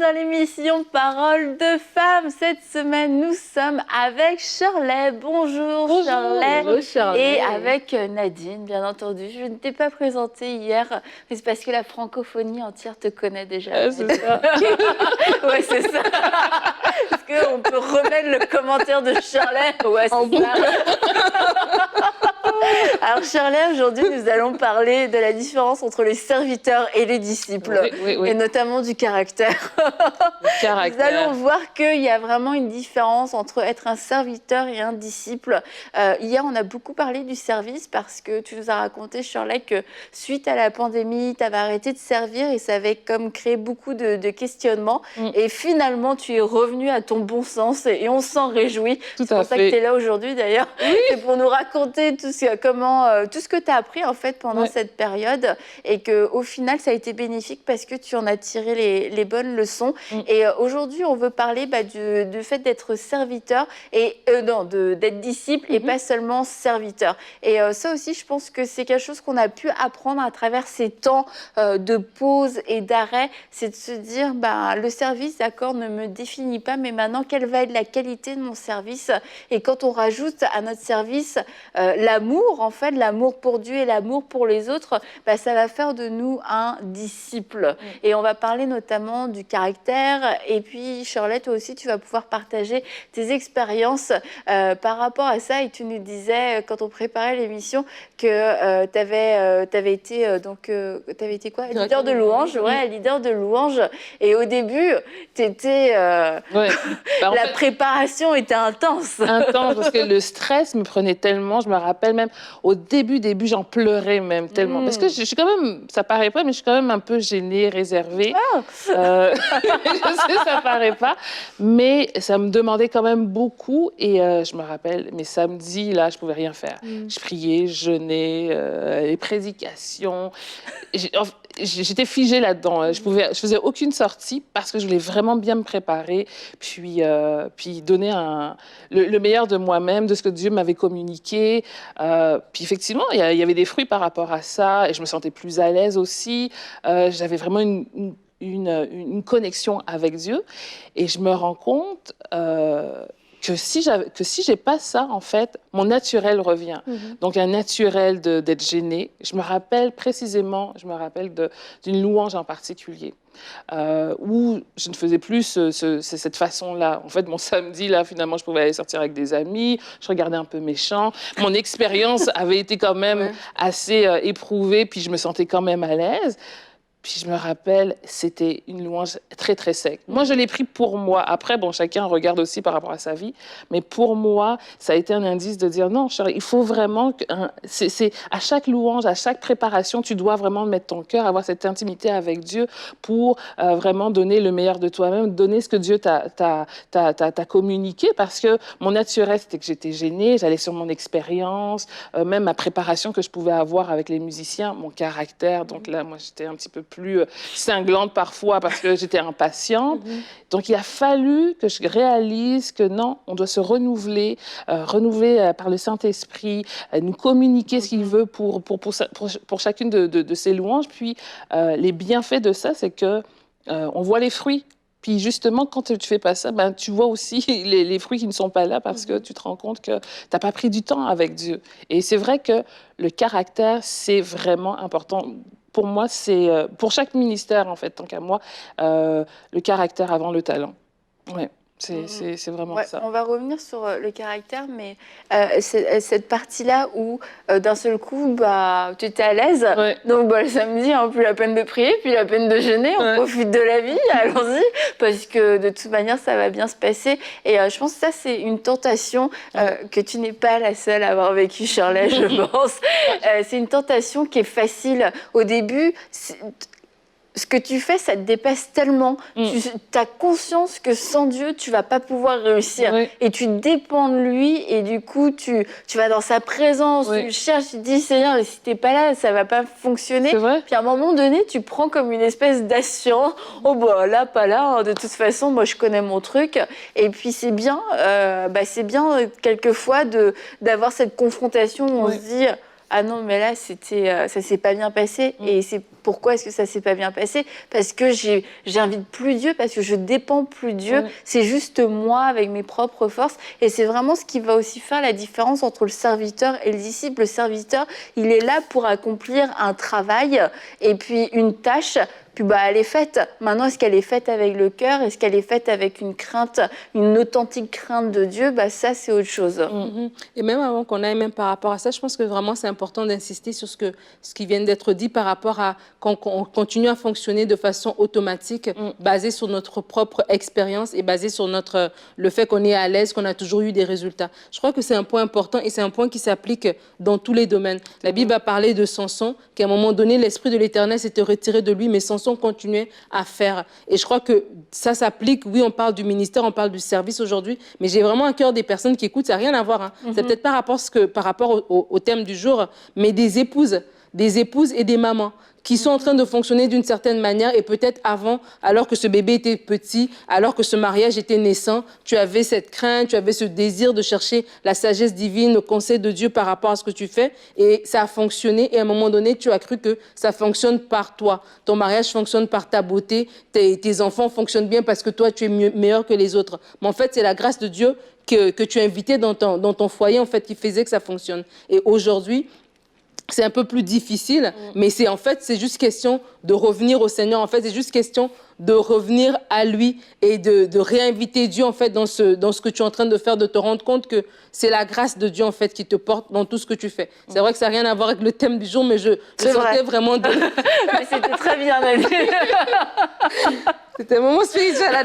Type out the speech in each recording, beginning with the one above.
dans l'émission Parole de femmes. Cette semaine, nous sommes avec Shirley. Bonjour Shirley. Bonjour Shirley. Et avec Nadine, bien entendu. Je ne t'ai pas présentée hier, mais c'est parce que la francophonie entière te connaît déjà. Ah, c'est ça. Ouais, c'est ça. Est-ce qu'on peut remettre le commentaire de Shirley? Ouais, c'est ça. Alors Shirley, aujourd'hui, nous allons parler de la différence entre les serviteurs et les disciples, oui. et notamment du caractère. Le caractère. Nous allons voir qu'il y a vraiment une différence entre être un serviteur et un disciple. Hier, on a beaucoup parlé du service parce que tu nous as raconté, Shirley, que suite à la pandémie, tu avais arrêté de servir et ça avait comme créé beaucoup de questionnements. Et finalement, tu es revenu à ton bon sens et on s'en réjouit. C'est pour ça que tu es là aujourd'hui, d'ailleurs. C'est pour nous raconter tout ce que tu as appris en fait pendant cette période et qu'au final, ça a été bénéfique parce que tu en as tiré les bonnes leçons. Et aujourd'hui, on veut parler du fait d'être serviteur et d'être disciple et pas seulement serviteur. Et ça aussi, je pense que c'est quelque chose qu'on a pu apprendre à travers ces temps de pause et d'arrêt. C'est de se dire, le service, d'accord, ne me définit pas, mais maintenant, quelle va être la qualité de mon service? Et quand on rajoute à notre service l'amour, en fait, l'amour pour Dieu et l'amour pour les autres, ça va faire de nous un disciple. Et on va parler notamment du caractère. Et puis, Shirley, toi aussi, tu vas pouvoir partager tes expériences par rapport à ça. Et tu nous disais, quand on préparait l'émission, que tu avais été quoi? Leader de louange, leader de louange. Et au début, la préparation était intense. Intense, parce que le stress me prenait tellement. Je me rappelle même, au début, j'en pleurais même tellement. Parce que je suis quand même, ça paraît pas, mais je suis quand même un peu gênée, réservée. Je sais, ça paraît pas. Mais ça me demandait quand même beaucoup. Et je me rappelle, mes samedis, là, je pouvais rien faire. Je priais, je jeûnais, les prédications. J'étais figée là-dedans. Je faisais aucune sortie parce que je voulais vraiment bien me préparer, puis donner le meilleur de moi-même, de ce que Dieu m'avait communiqué. Puis effectivement, il y avait des fruits par rapport à ça, et je me sentais plus à l'aise aussi. J'avais vraiment une connexion avec Dieu, et je me rends compte que si j'ai pas ça, en fait, mon naturel revient. Donc, un naturel d'être gêné. Je me rappelle d'une louange en particulier, où je ne faisais plus cette façon-là. En fait, mon samedi, là, finalement, je pouvais aller sortir avec des amis, je regardais un peu mes chants. Mon expérience avait été quand même assez éprouvée, puis je me sentais quand même à l'aise. Puis je me rappelle, c'était une louange très, très sec. Moi, je l'ai pris pour moi. Après, chacun regarde aussi par rapport à sa vie. Mais pour moi, ça a été un indice de dire, non, chérie, il faut vraiment que... c'est à chaque louange, à chaque préparation, tu dois vraiment mettre ton cœur, avoir cette intimité avec Dieu pour vraiment donner le meilleur de toi-même, donner ce que Dieu t'a communiqué. Parce que mon naturel, c'était que j'étais gênée, j'allais sur mon expérience, même ma préparation que je pouvais avoir avec les musiciens, mon caractère. Donc là, moi, j'étais un petit peu plus cinglante parfois parce que j'étais impatiente. Donc, il a fallu que je réalise que non, on doit se renouveler par le Saint-Esprit, nous communiquer ce qu'il veut pour chacune de ces louanges. Puis, les bienfaits de ça, c'est que on voit les fruits. Puis justement, quand tu ne fais pas ça, tu vois aussi les fruits qui ne sont pas là parce que tu te rends compte que tu n'as pas pris du temps avec Dieu. Et c'est vrai que le caractère, c'est vraiment important. Pour moi, c'est pour chaque ministère, en fait, tant qu'à moi, le caractère avant le talent. Ouais. C'est vraiment ça. On va revenir sur le caractère, mais cette partie-là où d'un seul coup, tu étais à l'aise. Donc le samedi, plus la peine de prier, puis la peine de jeûner, on profite de la vie, allons-y, parce que de toute manière, ça va bien se passer. Et je pense que ça, c'est une tentation que tu n'es pas la seule à avoir vécu, Shirley, je pense. C'est une tentation qui est facile. Au début, ce que tu fais, ça te dépasse tellement. Tu as conscience que sans Dieu, tu vas pas pouvoir réussir. Et tu dépends de lui, et du coup, tu vas dans sa présence, tu cherches, tu te dis, Seigneur, si t'es pas là, ça va pas fonctionner. Puis à un moment donné, tu prends comme une espèce d'assurance. Oh, là, pas là. De toute façon, moi, je connais mon truc. Et puis, c'est bien quelquefois d'avoir cette confrontation où on se dit... ah non, mais là, ça s'est pas bien passé. Et c'est pourquoi est-ce que ça s'est pas bien passé? Parce que j'invite plus Dieu, parce que je dépends plus de Dieu. C'est juste moi avec mes propres forces. Et c'est vraiment ce qui va aussi faire la différence entre le serviteur et le disciple. Le serviteur, il est là pour accomplir un travail et puis une tâche. Puis elle est faite. Maintenant, est-ce qu'elle est faite avec le cœur? Est-ce qu'elle est faite avec une crainte, une authentique crainte de Dieu? Ça, c'est autre chose. Et même avant qu'on aille même par rapport à ça, je pense que vraiment c'est important d'insister sur ce qui vient d'être dit par rapport à qu'on continue à fonctionner de façon automatique, basée sur notre propre expérience et basée sur le fait qu'on est à l'aise, qu'on a toujours eu des résultats. Je crois que c'est un point important et c'est un point qui s'applique dans tous les domaines. La Bible a parlé de Samson, qu'à un moment donné, l'Esprit de l'Éternel s'était retiré de lui, mais Samson continuait à faire. Et je crois que ça s'applique. Oui, on parle du ministère, on parle du service aujourd'hui, mais j'ai vraiment à cœur des personnes qui écoutent. Ça n'a rien à voir. C'est peut-être pas par rapport au thème du jour, mais des épouses et des mamans qui sont en train de fonctionner d'une certaine manière et peut-être avant, alors que ce bébé était petit, alors que ce mariage était naissant, tu avais cette crainte, tu avais ce désir de chercher la sagesse divine, le conseil de Dieu par rapport à ce que tu fais et ça a fonctionné et à un moment donné, tu as cru que ça fonctionne par toi. Ton mariage fonctionne par ta beauté, tes enfants fonctionnent bien parce que toi, tu es meilleur que les autres. Mais en fait, c'est la grâce de Dieu que tu as invité dans ton foyer, en fait, qui faisait que ça fonctionne. Et aujourd'hui, c'est un peu plus difficile, mais c'est juste question de revenir au Seigneur. En fait, c'est juste question de revenir à lui et de réinviter Dieu, en fait, dans ce que tu es en train de faire, de te rendre compte que c'est la grâce de Dieu, en fait, qui te porte dans tout ce que tu fais. C'est vrai que ça n'a rien à voir avec le thème du jour, mais je sentais vraiment de... Mais c'était très bien, Nadia. C'était un moment spirituel, là.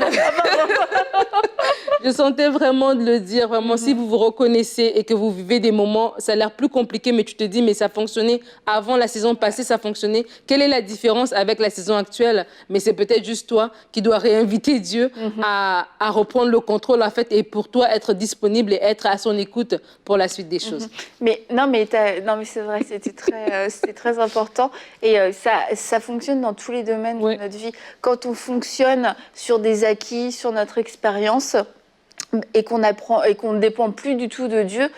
Je sentais vraiment de le dire, vraiment, si vous vous reconnaissez et que vous vivez des moments, ça a l'air plus compliqué, mais tu te dis, mais ça fonctionnait avant la saison passée, ça fonctionnait. Quelle est la différence avec la saison actuelle? Mais c'est peut-être juste toi qui dois réinviter Dieu à reprendre le contrôle, en fait, et pour toi, être disponible et être à son écoute pour la suite des choses. Mais c'est vrai, c'était très important. Et ça fonctionne dans tous les domaines de notre vie. Quand on fonctionne sur des acquis, sur notre expérience, et qu'on apprend et qu'on ne dépend plus du tout de Dieu,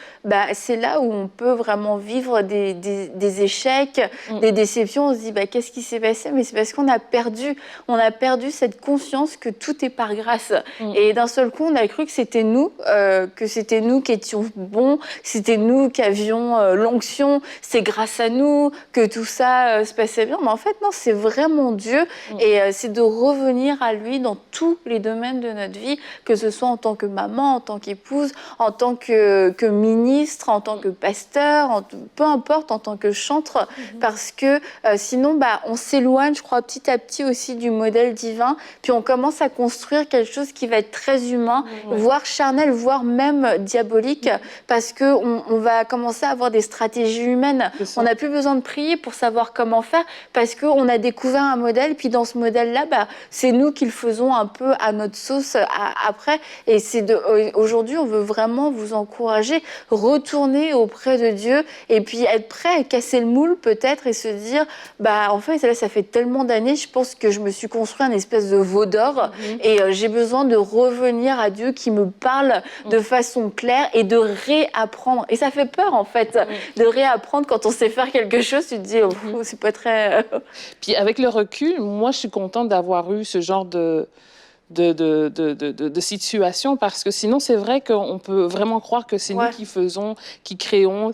c'est là où on peut vraiment vivre des échecs, des déceptions. On se dit qu'est-ce qui s'est passé? Mais c'est parce qu'on a perdu cette conscience que tout est par grâce. Et d'un seul coup, on a cru que c'était nous qui étions bons, c'était nous qui avions l'onction, c'est grâce à nous que tout ça se passait bien. Mais en fait, non, c'est vraiment Dieu et c'est de revenir à lui dans tous les domaines de notre vie, que ce soit en tant que maman, en tant qu'épouse, en tant que ministre, en tant que pasteur, peu importe, en tant que chantre, parce que sinon, on s'éloigne, je crois, petit à petit aussi du modèle divin, puis on commence à construire quelque chose qui va être très humain, voire charnel, voire même diabolique, parce qu'on va commencer à avoir des stratégies humaines. On n'a plus besoin de prier pour savoir comment faire, parce qu'on a découvert un modèle, puis dans ce modèle-là, c'est nous qui le faisons un peu à notre sauce après, et aujourd'hui, on veut vraiment vous encourager, retourner auprès de Dieu et puis être prêt à casser le moule peut-être et se dire, en fait, là, ça fait tellement d'années, je pense que je me suis construit un espèce de veau d'or et j'ai besoin de revenir à Dieu qui me parle de façon claire et de réapprendre. Et ça fait peur, en fait, de réapprendre quand on sait faire quelque chose. Tu te dis, c'est pas très... Puis avec le recul, moi, je suis contente d'avoir eu ce genre de situation, parce que sinon c'est vrai qu'on peut vraiment croire que c'est nous qui faisons, qui créons,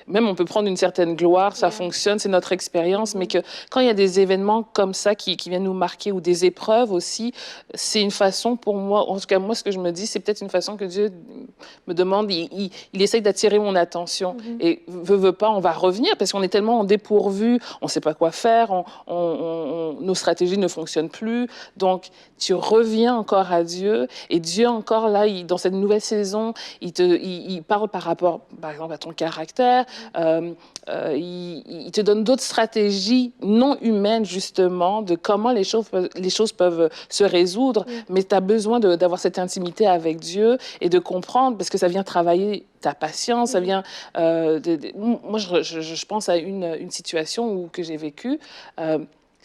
même on peut prendre une certaine gloire, ça fonctionne, c'est notre expérience, mais que quand il y a des événements comme ça qui viennent nous marquer, ou des épreuves aussi, c'est une façon pour moi, en tout cas moi ce que je me dis, c'est peut-être une façon que Dieu me demande, il essaye d'attirer mon attention, et veut pas, on va revenir, parce qu'on est tellement en dépourvu, on sait pas quoi faire, nos stratégies ne fonctionnent plus, donc tu reviens encore à Dieu, et Dieu encore là, dans cette nouvelle saison, il parle par rapport, par exemple, à ton caractère, il te donne d'autres stratégies non humaines, justement, de comment les choses peuvent se résoudre, mais tu as besoin d'avoir cette intimité avec Dieu et de comprendre, parce que ça vient travailler ta patience, ça vient... moi, je pense à une situation que j'ai vécue.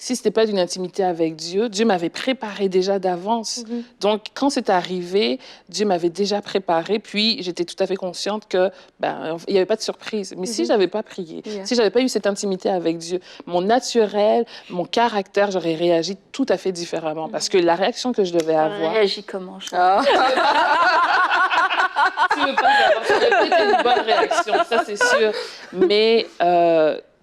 si ce n'était pas d'une intimité avec Dieu, Dieu m'avait préparé déjà d'avance. Donc, quand c'est arrivé, Dieu m'avait déjà préparé, puis j'étais tout à fait consciente que il n'y avait pas de surprise. Mais si je n'avais pas prié, si je n'avais pas eu cette intimité avec Dieu, mon naturel, mon caractère, j'aurais réagi tout à fait différemment. Parce que la réaction que je devais avoir... Réagis comment, Tu veux pas savoir, ça aurait été une bonne réaction, ça c'est sûr. Mais...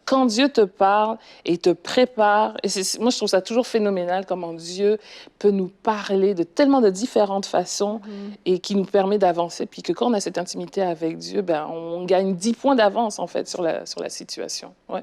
quand Dieu te parle et te prépare, et moi je trouve ça toujours phénoménal comment Dieu peut nous parler de tellement de différentes façons et qui nous permet d'avancer. Puis que quand on a cette intimité avec Dieu, on gagne 10 points d'avance en fait sur la situation. Ouais.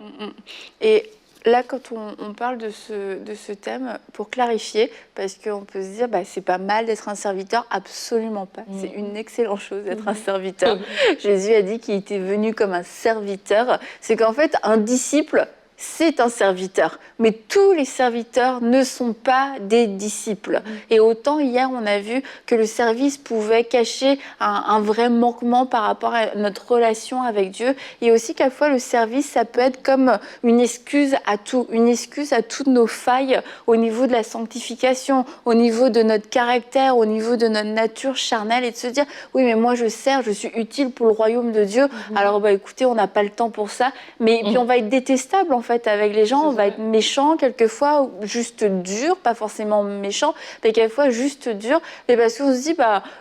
Et là, quand on parle de ce thème, pour clarifier, parce qu'on peut se dire, c'est pas mal d'être un serviteur, absolument pas. C'est une excellente chose d'être un serviteur. Jésus a dit qu'il était venu comme un serviteur. C'est qu'en fait, un disciple, c'est un serviteur. Mais tous les serviteurs ne sont pas des disciples. Et autant hier, on a vu que le service pouvait cacher un vrai manquement par rapport à notre relation avec Dieu. Et aussi qu'à la fois, le service, ça peut être comme une excuse à tout, une excuse à toutes nos failles au niveau de la sanctification, au niveau de notre caractère, au niveau de notre nature charnelle, et de se dire, oui, mais moi, je sers, je suis utile pour le royaume de Dieu. Alors, écoutez, on n'a pas le temps pour ça. Mais puis, on va être détestable, en fait, avec les gens. On va être méchant, quelquefois, juste dur, pas forcément méchant, mais quelquefois juste dur. Mais parce qu'on se dit,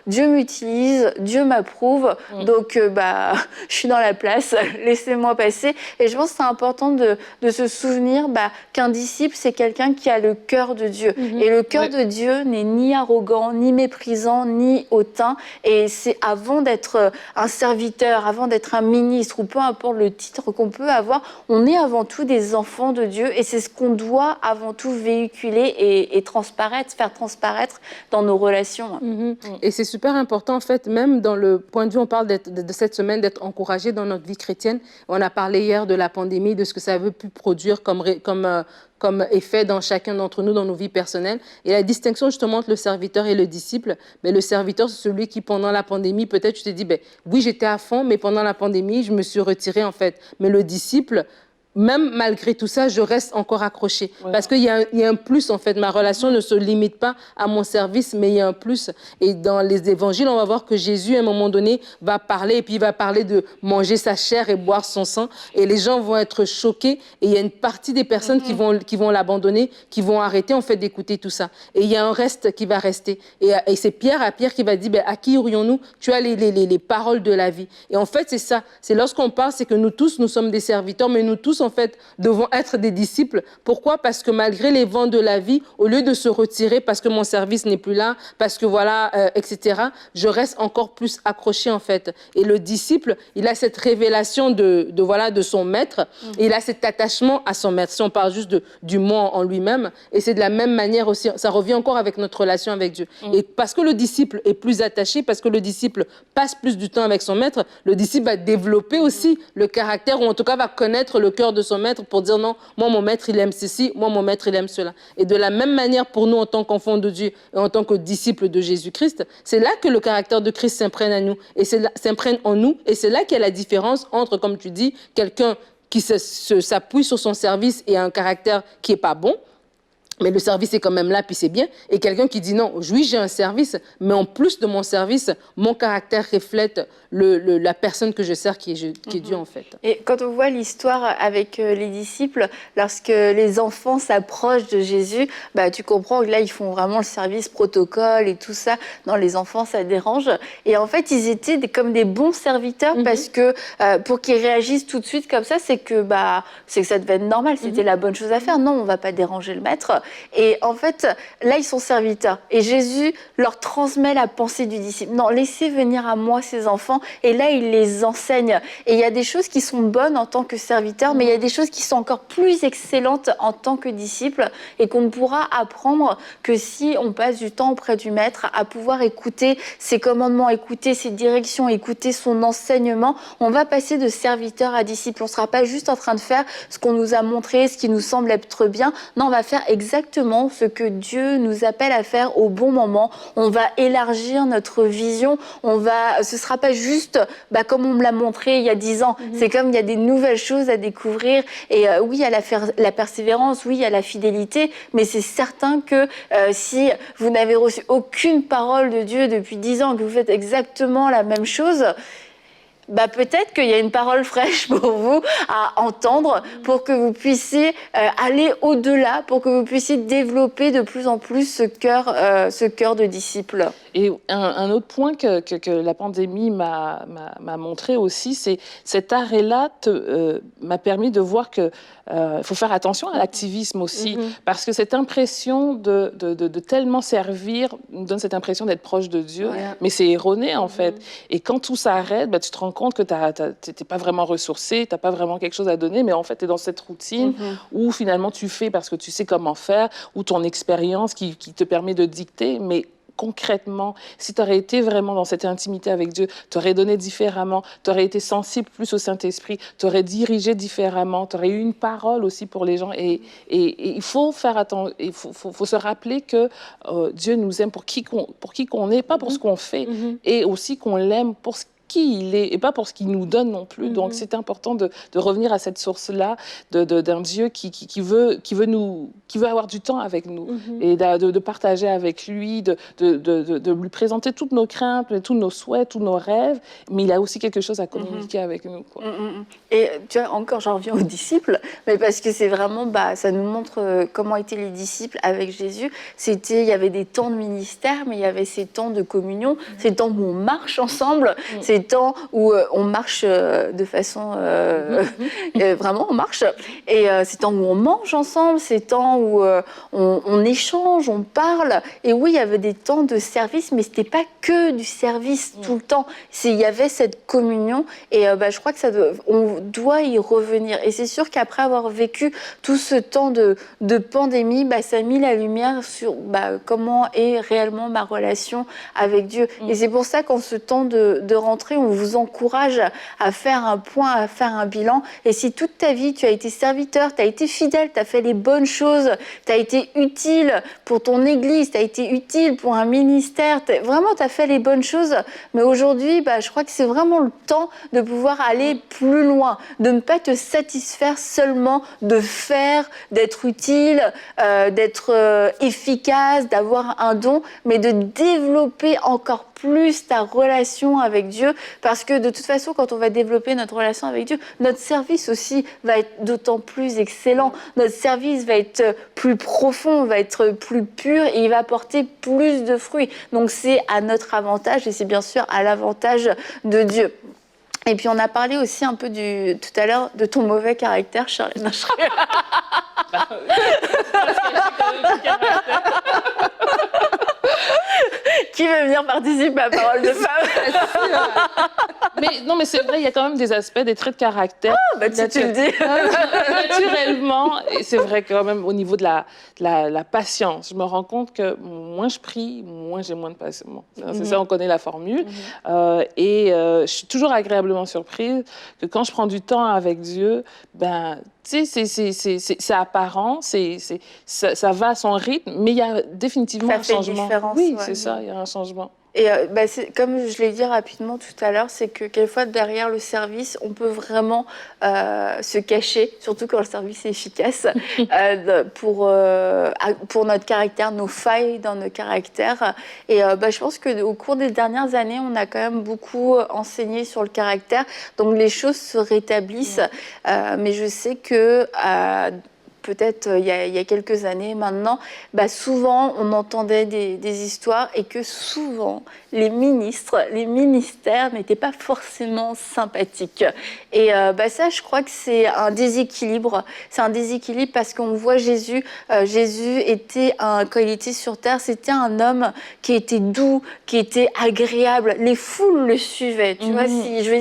Dieu m'utilise, Dieu m'approuve, donc je suis dans la place, laissez-moi passer. Et je pense que c'est important de se souvenir qu'un disciple, c'est quelqu'un qui a le cœur de Dieu. Et le cœur de Dieu n'est ni arrogant, ni méprisant, ni hautain. Et c'est avant d'être un serviteur, avant d'être un ministre, ou peu importe le titre qu'on peut avoir, on est avant tout des enfants de Dieu, et c'est ce qu'on doit avant tout véhiculer et faire transparaître dans nos relations. Et c'est super important, en fait, même dans le point de vue, on parle de cette semaine d'être encouragé dans notre vie chrétienne. On a parlé hier de la pandémie, de ce que ça veut pu produire comme effet dans chacun d'entre nous, dans nos vies personnelles. Et la distinction justement entre le serviteur et le disciple, mais le serviteur, c'est celui qui, pendant la pandémie, peut-être tu t'es dit, oui, j'étais à fond, mais pendant la pandémie, je me suis retiré, en fait. Mais le disciple, même malgré tout ça, je reste encore accrochée. Parce qu'il y a un plus, en fait. Ma relation ne se limite pas à mon service, mais il y a un plus. Et dans les évangiles, on va voir que Jésus, à un moment donné, va parler, et puis il va parler de manger sa chair et boire son sang. Et les gens vont être choqués. Et il y a une partie des personnes qui vont l'abandonner, qui vont arrêter, en fait, d'écouter tout ça. Et il y a un reste qui va rester. Et c'est Pierre qui va dire, à qui aurions-nous? Tu as les paroles de la vie. Et en fait, c'est ça. C'est lorsqu'on parle, c'est que nous tous, nous sommes des serviteurs, mais nous tous, en fait, devons être des disciples. Pourquoi? Parce que malgré les vents de la vie, au lieu de se retirer parce que mon service n'est plus là, parce que etc., je reste encore plus accroché, en fait. Et le disciple, il a cette révélation de son maître, et il a cet attachement à son maître. Si on parle juste du mot en lui-même, et c'est de la même manière aussi, ça revient encore avec notre relation avec Dieu. Et parce que le disciple est plus attaché, parce que le disciple passe plus du temps avec son maître, le disciple va développer aussi le caractère, ou en tout cas va connaître le cœur de son maître pour dire non, moi mon maître il aime ceci, moi mon maître il aime cela. Et de la même manière pour nous en tant qu'enfants de Dieu et en tant que disciples de Jésus-Christ, c'est là que le caractère de Christ s'imprègne à nous, et s'imprègne en nous, et c'est là qu'il y a la différence entre, comme tu dis, quelqu'un qui s'appuie sur son service et a un caractère qui est pas bon, mais le service est quand même là, puis c'est bien. Et quelqu'un qui dit non, oui, j'ai un service, mais en plus de mon service, mon caractère reflète la personne que je sers, qui est Dieu, en fait. Et quand on voit l'histoire avec les disciples, lorsque les enfants s'approchent de Jésus, tu comprends que là, ils font vraiment le service protocole et tout ça. Non, les enfants, ça dérange. Et en fait, ils étaient comme des bons serviteurs, parce que pour qu'ils réagissent tout de suite comme ça, c'est que ça devait être normal, c'était la bonne chose à faire. Non, on ne va pas déranger le maître. Et en fait, là, ils sont serviteurs. Et Jésus leur transmet la pensée du disciple. Non, laissez venir à moi ces enfants. Et là, il les enseigne. Et il y a des choses qui sont bonnes en tant que serviteurs, mais il y a des choses qui sont encore plus excellentes en tant que disciples, et qu'on ne pourra apprendre que si on passe du temps auprès du maître, à pouvoir écouter ses commandements, écouter ses directions, écouter son enseignement. On va passer de serviteur à disciple. On ne sera pas juste en train de faire ce qu'on nous a montré, ce qui nous semble être bien. Non, on va faire exactement ce que Dieu nous appelle à faire au bon moment. On va élargir notre vision. Ce ne sera pas juste juste comme on me l'a montré il y a 10 ans. C'est comme il y a des nouvelles choses à découvrir. Et oui, il y a la persévérance, oui, il y a la fidélité, mais c'est certain que si vous n'avez reçu aucune parole de Dieu depuis 10 ans, que vous faites exactement la même chose, peut-être qu'il y a une parole fraîche pour vous à entendre, pour que vous puissiez aller au-delà, pour que vous puissiez développer de plus en plus ce cœur de disciple. Et un autre point que la pandémie m'a montré aussi, c'est cet arrêt-là m'a permis de voir que faut faire attention à l'activisme aussi, parce que cette impression de tellement servir nous donne cette impression d'être proche de Dieu, mais c'est erroné en fait. Et quand tout s'arrête, tu te rends compte que t'es pas vraiment ressourcé, t'as pas vraiment quelque chose à donner, mais en fait t'es dans cette routine où finalement tu fais parce que tu sais comment faire, ou ton expérience qui te permet de dicter, mais concrètement, si tu aurais été vraiment dans cette intimité avec Dieu, tu aurais donné différemment, tu aurais été sensible plus au Saint-Esprit, tu aurais dirigé différemment, tu aurais eu une parole aussi pour les gens. Et il faut faire attention, il faut se rappeler que Dieu nous aime pour qui qu'on est, pas pour ce qu'on fait, et aussi qu'on l'aime pour ce qui il est et pas pour ce qu'il nous donne non plus. Donc c'est important de revenir à cette source-là d'un Dieu qui veut avoir du temps avec nous et de partager avec lui, de lui présenter toutes nos craintes, tous nos souhaits, tous nos rêves, mais il a aussi quelque chose à communiquer avec nous, quoi. Et tu vois, encore j'en reviens aux disciples, mais parce que c'est vraiment, ça nous montre comment étaient les disciples avec Jésus. Il y avait des temps de ministère, mais il y avait ces temps de communion, ces temps où on marche ensemble, ces temps où on marche de façon... vraiment, on marche. Et ces temps où on mange ensemble, ces temps où on échange, on parle. Et oui, il y avait des temps de service, mais ce n'était pas que du service tout le temps. Il y avait cette communion. Et je crois que on doit y revenir. Et c'est sûr qu'après avoir vécu tout ce temps de pandémie, ça a mis la lumière sur comment est réellement ma relation avec Dieu. Et c'est pour ça qu'en ce temps de rentrée, on vous encourage à faire un point, à faire un bilan. Et si toute ta vie, tu as été serviteur, tu as été fidèle, tu as fait les bonnes choses, tu as été utile pour ton église, tu as été utile pour un ministère, vraiment, tu as fait les bonnes choses. Mais aujourd'hui, je crois que c'est vraiment le temps de pouvoir aller plus loin, de ne pas te satisfaire seulement de faire, d'être utile, d'être efficace, d'avoir un don, mais de développer encore plus ta relation avec Dieu, parce que de toute façon, quand on va développer notre relation avec Dieu, notre service aussi va être d'autant plus excellent, notre service va être plus profond, va être plus pur et il va porter plus de fruits. Donc c'est à notre avantage et c'est bien sûr à l'avantage de Dieu. Et puis on a parlé aussi un peu tout à l'heure de ton mauvais caractère, Charlie. Non, Qui veut venir participer à Parole de femme? Mais c'est vrai, il y a quand même des aspects, des traits de caractère. Tu le dis. Naturellement, et c'est vrai quand même au niveau de la patience, je me rends compte que moins je prie, moins j'ai moins de patience. C'est ça, on connaît la formule. Je suis toujours agréablement surprise que quand je prends du temps avec Dieu, tu sais, c'est apparent, ça va à son rythme, mais il y a définitivement un changement. Oui, c'est ça, il y a un changement. Et comme je l'ai dit rapidement tout à l'heure, c'est que quelquefois derrière le service, on peut vraiment se cacher, surtout quand le service est efficace, pour notre caractère, nos failles dans nos caractères. Et je pense qu'au cours des dernières années, on a quand même beaucoup enseigné sur le caractère. Donc les choses se rétablissent. Mais je sais que... peut-être il y a quelques années maintenant, souvent on entendait des histoires et que souvent les ministères n'étaient pas forcément sympathiques. Et ça, je crois que c'est un déséquilibre. C'est un déséquilibre parce qu'on voit Jésus. Jésus quand il était sur terre, c'était un homme qui était doux, qui était agréable. Les foules le suivaient. Tu vois,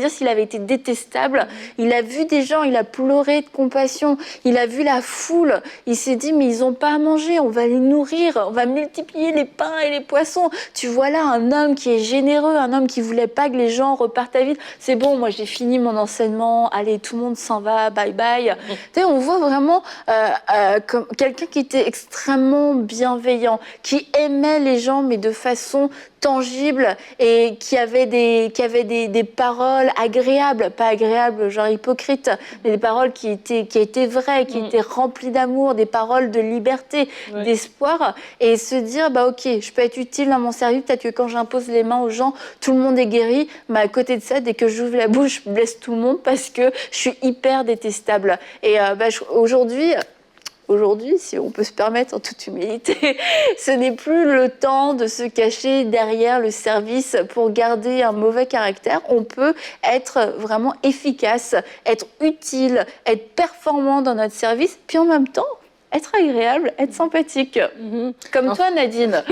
s'il avait été détestable, il a vu des gens, il a pleuré de compassion, il a vu la foule. Il s'est dit, mais ils n'ont pas à manger, on va les nourrir, on va multiplier les pains et les poissons. Tu vois là un homme qui est généreux, un homme qui ne voulait pas que les gens repartent à vide. C'est bon, moi j'ai fini mon enseignement, allez, tout le monde s'en va, bye bye. Tu sais, on voit vraiment comme quelqu'un qui était extrêmement bienveillant, qui aimait les gens, mais de façon tangible et qui avait des paroles agréables, pas agréables genre hypocrites, mais des paroles qui étaient vraies, qui étaient remplies d'amour, des paroles de liberté, d'espoir, et se dire bah ok, je peux être utile dans mon service, peut-être que quand j'impose les mains aux gens, tout le monde est guéri, mais à côté de ça, dès que j'ouvre la bouche, je blesse tout le monde parce que je suis hyper détestable. Et Aujourd'hui, si on peut se permettre en toute humilité, ce n'est plus le temps de se cacher derrière le service pour garder un mauvais caractère. On peut être vraiment efficace, être utile, être performant dans notre service, puis en même temps, être agréable, être sympathique. Comme toi, Nadine.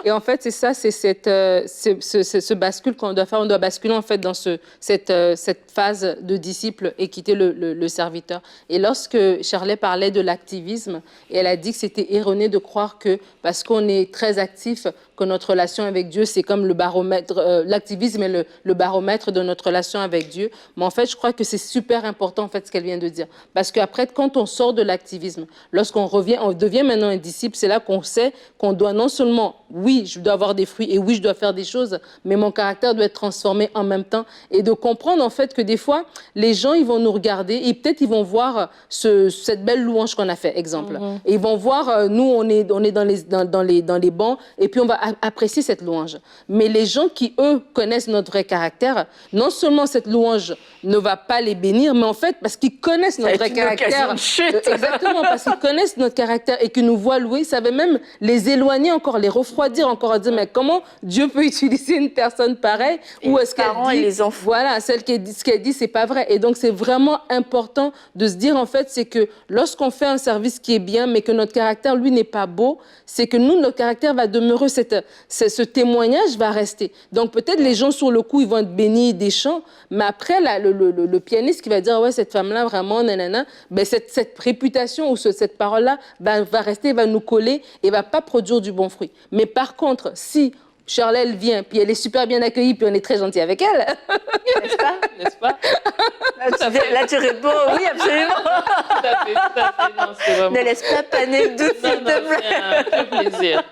Et en fait, c'est ça, c'est ce bascule qu'on doit faire. On doit basculer en fait dans cette phase de disciple et quitter le serviteur. Et lorsque Shirley parlait de l'activisme, et elle a dit que c'était erroné de croire que parce qu'on est très actif, que notre relation avec Dieu, c'est comme le baromètre, l'activisme est le baromètre de notre relation avec Dieu. Mais en fait, je crois que c'est super important en fait ce qu'elle vient de dire. Parce qu'après, quand on sort de l'activisme, lorsqu'on revient, on devient maintenant un disciple, c'est là qu'on sait qu'on doit non seulement, oui, je dois avoir des fruits et oui, je dois faire des choses, mais mon caractère doit être transformé en même temps. Et de comprendre en fait que des fois, les gens, ils vont nous regarder et peut-être ils vont voir cette belle louange qu'on a fait, exemple. Et ils vont voir, nous, on est dans les bancs et puis on va apprécier cette louange. Mais les gens qui, eux, connaissent notre vrai caractère, non seulement cette louange ne va pas les bénir, mais en fait, parce qu'ils connaissent notre vrai caractère. Exactement, parce qu'ils connaissent notre caractère et qu'ils nous voient louer, ça va même les éloigner encore, les refroidir encore, à dire, mais comment Dieu peut utiliser une personne pareille? Ou est-ce qu'elle dit, et les enfants. Voilà, ce qu'elle dit, c'est pas vrai. Et donc, c'est vraiment important de se dire, en fait, c'est que lorsqu'on fait un service qui est bien, mais que notre caractère, lui, n'est pas beau, c'est que nous, notre caractère va demeurer, ce témoignage va rester. Donc, peut-être les gens sur le coup, ils vont être bénis des chants, mais après, là, le pianiste qui va dire, ouais, cette femme-là, vraiment, nanana, ben, cette réputation ou cette parole-là va rester, va nous coller et va pas produire du bon fruit. Mais par contre, si Shirley, elle vient, puis elle est super bien accueillie, puis on est très gentil avec elle. N'est-ce pas? N'est-ce pas? Là, tu réponds oui, absolument. Tout à fait, tout à fait. Non, c'est vraiment... Ne laisse pas paner le doute, s'il te plaît. C'est un plaisir.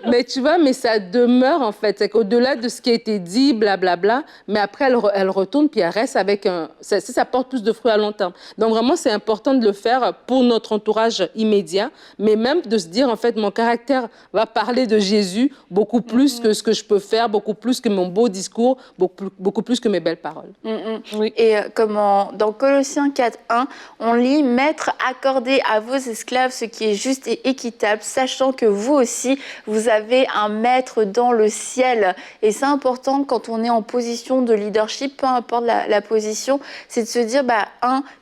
Mais tu vois, mais ça demeure en fait. C'est qu'au-delà de ce qui a été dit, blablabla, mais après, elle retourne, puis elle reste avec un... Ça porte plus de fruits à long terme. Donc vraiment, c'est important de le faire pour notre entourage immédiat, mais même de se dire, en fait, mon caractère va parler de Jésus beaucoup plus que ce que je peux faire, beaucoup plus que mon beau discours, beaucoup plus que mes belles paroles. Oui. Et dans Colossiens 4:1, on lit « Maîtres, accordez à vos esclaves ce qui est juste et équitable, sachant que vous aussi, vous avez un maître dans le ciel. » Et c'est important quand on est en position de leadership, peu importe la position, c'est de se dire,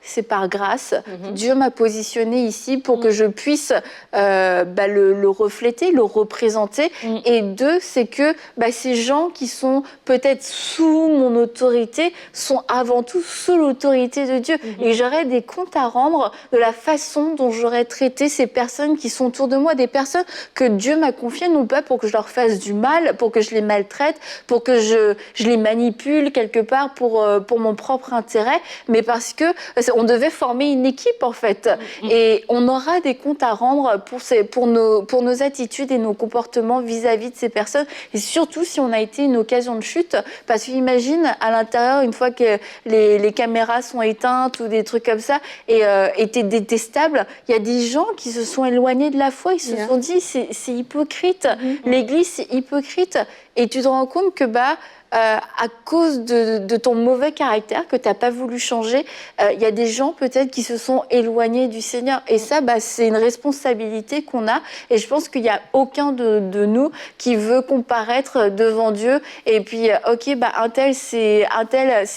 c'est par grâce. Dieu m'a positionné ici pour que je puisse le refléter, le représenter. Et deux, c'est que ces gens qui sont peut-être sous mon autorité sont avant tout sous l'autorité de Dieu. Et j'aurais des comptes à rendre de la façon dont j'aurais traité ces personnes qui sont autour de moi, des personnes que Dieu m'a confiées, non pas pour que je leur fasse du mal, pour que je les maltraite, pour que je les manipule quelque part pour mon propre intérêt, mais parce que on devait former une équipe en fait. Et on aura des comptes à rendre pour nos attitudes et nos comportements vis-à-vis de ces personnes, et surtout si on a été une occasion de chute, parce qu'imagine à l'intérieur, une fois que les caméras sont éteintes ou des trucs comme ça, et t'es détestable, il y a des gens qui se sont éloignés de la foi, ils se sont dit c'est hypocrite, l'église c'est hypocrite, et tu te rends compte que à cause de ton mauvais caractère que tu n'as pas voulu changer, il y a des gens peut-être qui se sont éloignés du Seigneur. Et ça, c'est une responsabilité qu'on a. Et je pense qu'il n'y a aucun de nous qui veut comparaître devant Dieu. Et puis, un tel s'est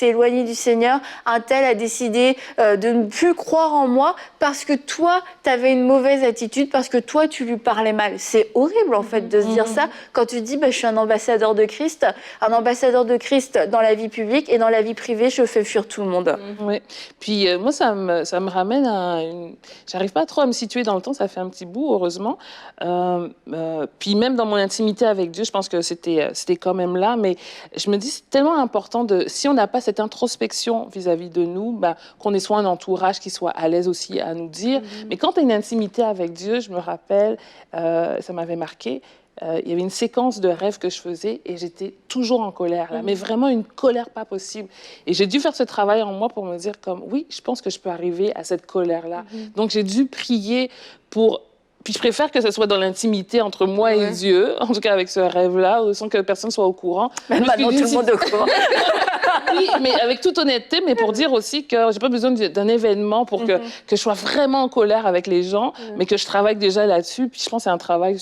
éloigné du Seigneur, un tel a décidé de ne plus croire en moi parce que toi, tu avais une mauvaise attitude, parce que toi, tu lui parlais mal. C'est horrible, en fait, de se dire ça. Quand tu dis, je suis un ambassadeur de Christ, de Christ dans la vie publique, et dans la vie privée, je fais fuir tout le monde. Oui. Puis moi, ça me ramène à j'arrive pas trop à me situer dans le temps, ça fait un petit bout, heureusement. Puis même dans mon intimité avec Dieu, je pense que c'était quand même là, mais je me dis, c'est tellement important si on n'a pas cette introspection vis-à-vis de nous, qu'on ait soit un entourage qui soit à l'aise aussi à nous dire. Mais quand tu as une intimité avec Dieu, je me rappelle, ça m'avait marqué, il y avait une séquence de rêves que je faisais et j'étais toujours en colère, là, mais vraiment une colère pas possible. Et j'ai dû faire ce travail en moi pour me dire comme, oui, je pense que je peux arriver à cette colère-là. Donc, j'ai dû prier pour... Puis je préfère que ce soit dans l'intimité entre moi et Dieu, en tout cas avec ce rêve-là, sans que personne soit au courant. Même maintenant, tout le monde est au courant. Oui, mais avec toute honnêteté, mais pour dire aussi que j'ai pas besoin d'un événement pour que je sois vraiment en colère avec les gens, mais que je travaille déjà là-dessus. Puis je pense que c'est un travail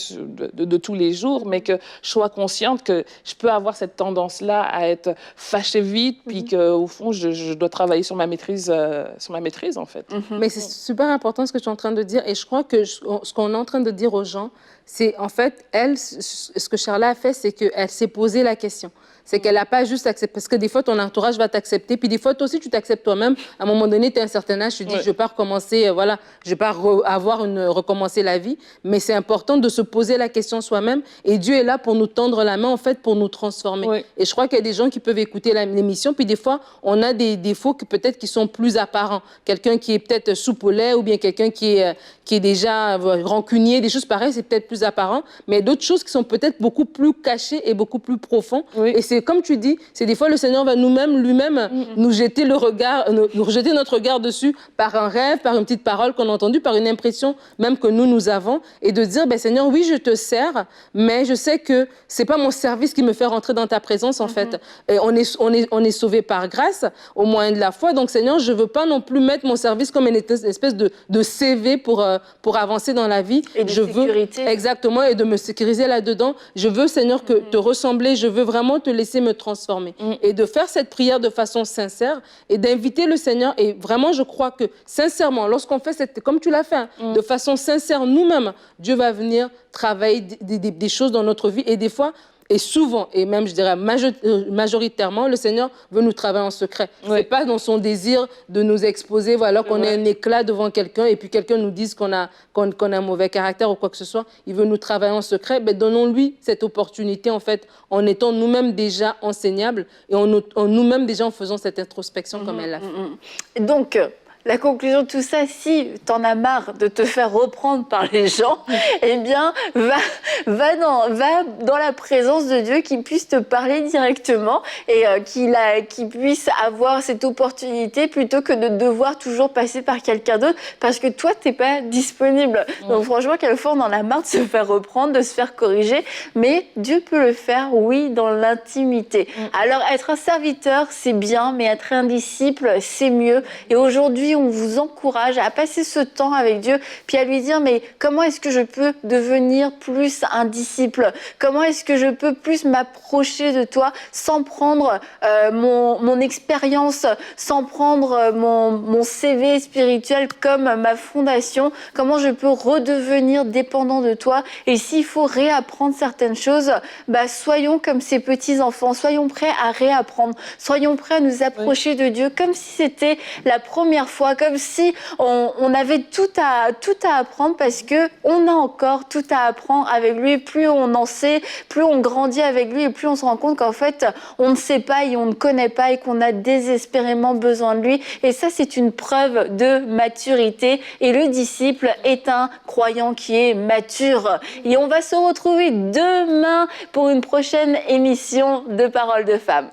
de tous les jours, mais que je sois consciente que je peux avoir cette tendance-là à être fâchée vite, puis qu'au fond, je dois travailler sur ma maîtrise en fait. Mais c'est super important ce que tu es en train de dire. Et je crois que ce qu'on est en train de dire aux gens, c'est en fait, elle, ce que Charla a fait, c'est qu'elle s'est posé la question. C'est qu'elle n'a pas juste accepté. Parce que des fois, ton entourage va t'accepter. Puis des fois, toi aussi, tu t'acceptes toi-même. À un moment donné, tu as un certain âge, tu dis, je ne vais pas recommencer, voilà, je ne vais pas recommencer la vie. Mais c'est important de se poser la question soi-même. Et Dieu est là pour nous tendre la main, en fait, pour nous transformer. Oui. Et je crois qu'il y a des gens qui peuvent écouter l'émission. Puis des fois, on a des défauts peut-être qui sont plus apparents. Quelqu'un qui est peut-être soupe au lait ou bien quelqu'un qui est déjà rancunier, des choses pareilles, c'est peut-être plus apparent. Mais d'autres choses qui sont peut-être beaucoup plus cachées et beaucoup plus profondes. Oui. Et c'est comme tu dis, c'est des fois le Seigneur va lui-même nous jeter le regard, nous jeter notre regard dessus par un rêve, par une petite parole qu'on a entendue, par une impression même que nous avons, et de dire, ben Seigneur, oui, je te sers, mais je sais que c'est pas mon service qui me fait rentrer dans ta présence en fait. Et on est sauvé par grâce au moyen de la foi, donc Seigneur, je veux pas non plus mettre mon service comme une espèce de CV pour avancer dans la vie. Et de sécurité. Exactement, et de me sécuriser là-dedans. Je veux, Seigneur, te ressembler, je veux vraiment te laisser me transformer. Et de faire cette prière de façon sincère et d'inviter le Seigneur. Et vraiment, je crois que sincèrement, lorsqu'on fait comme tu l'as fait, de façon sincère nous-mêmes, Dieu va venir travailler des choses dans notre vie. Et des fois, et souvent, et même je dirais majoritairement, le Seigneur veut nous travailler en secret. Oui. C'est pas dans son désir de nous exposer, voilà, qu'on ait un éclat devant quelqu'un et puis quelqu'un nous dise qu'on a un mauvais caractère ou quoi que ce soit. Il veut nous travailler en secret. Ben, donnons-lui cette opportunité, en fait, en étant nous-mêmes déjà enseignables et en nous-mêmes déjà en faisant cette introspection comme elle l'a fait. Donc, la conclusion de tout ça, si tu en as marre de te faire reprendre par les gens, eh bien, va dans la présence de Dieu, qui puisse te parler directement et qu'il puisse avoir cette opportunité plutôt que de devoir toujours passer par quelqu'un d'autre parce que toi, tu n'es pas disponible. Donc franchement, quelquefois, on en a marre de se faire reprendre, de se faire corriger, mais Dieu peut le faire, oui, dans l'intimité. Alors, être un serviteur, c'est bien, mais être un disciple, c'est mieux. Et aujourd'hui, on vous encourage à passer ce temps avec Dieu, puis à lui dire, mais comment est-ce que je peux devenir plus un disciple? Comment est-ce que je peux plus m'approcher de toi sans prendre mon expérience, sans prendre mon CV spirituel comme ma fondation? Comment je peux redevenir dépendant de toi? Et s'il faut réapprendre certaines choses, bah, soyons comme ces petits-enfants, soyons prêts à réapprendre, soyons prêts à nous approcher de Dieu comme si c'était la première fois, comme si on avait tout à apprendre parce qu'on a encore tout à apprendre avec lui. Plus on en sait, plus on grandit avec lui et plus on se rend compte qu'en fait, on ne sait pas et on ne connaît pas et qu'on a désespérément besoin de lui. Et ça, c'est une preuve de maturité. Et le disciple est un croyant qui est mature. Et on va se retrouver demain pour une prochaine émission de Paroles de Femmes.